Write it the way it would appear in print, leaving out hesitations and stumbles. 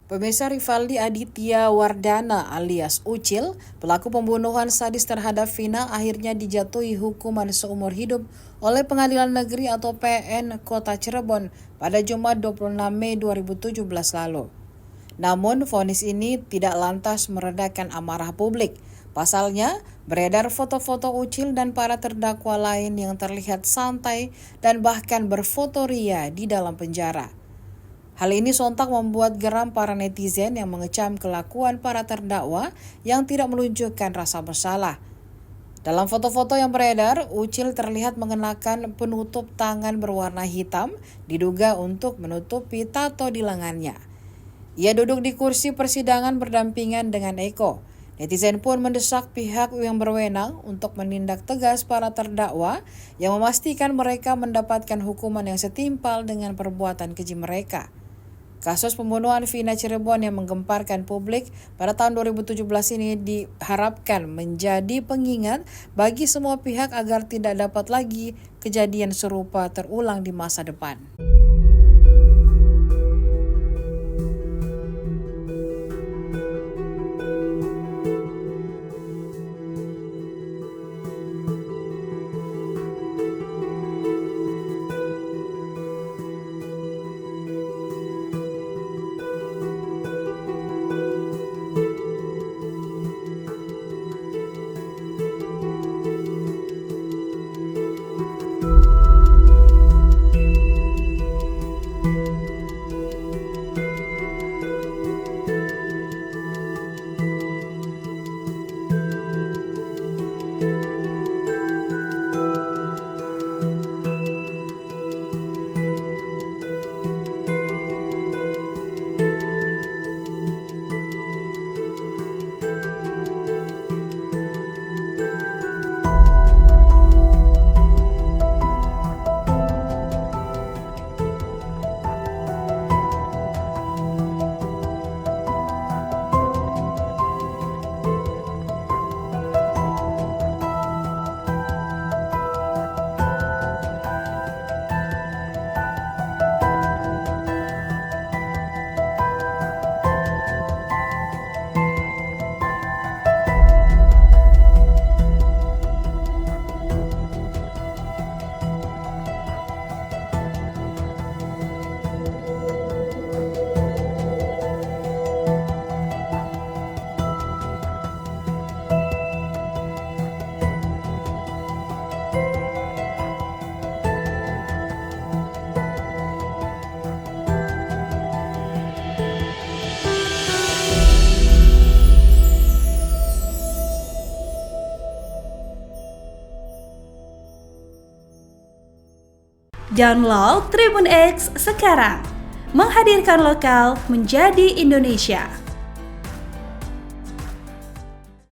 Pemirsa, Rivaldi Aditya Wardana alias Ucil, pelaku pembunuhan sadis terhadap Vina, akhirnya dijatuhi hukuman seumur hidup oleh Pengadilan Negeri atau PN Kota Cirebon pada Jumat 26 Mei 2017 lalu. Namun, vonis ini tidak lantas meredakan amarah publik. Pasalnya, beredar foto-foto Ucil dan para terdakwa lain yang terlihat santai dan bahkan berfoto ria di dalam penjara. Hal ini sontak membuat geram para netizen yang mengecam kelakuan para terdakwa yang tidak menunjukkan rasa bersalah. Dalam foto-foto yang beredar, Ucil terlihat mengenakan penutup tangan berwarna hitam, diduga untuk menutupi tato di lengannya. Ia duduk di kursi persidangan berdampingan dengan Eko. Netizen pun mendesak pihak yang berwenang untuk menindak tegas para terdakwa yang memastikan mereka mendapatkan hukuman yang setimpal dengan perbuatan keji mereka. Kasus pembunuhan Vina Cirebon yang menggemparkan publik pada tahun 2017 ini diharapkan menjadi pengingat bagi semua pihak agar tidak dapat lagi kejadian serupa terulang di masa depan. Download Tribun X sekarang, menghadirkan lokal menjadi Indonesia.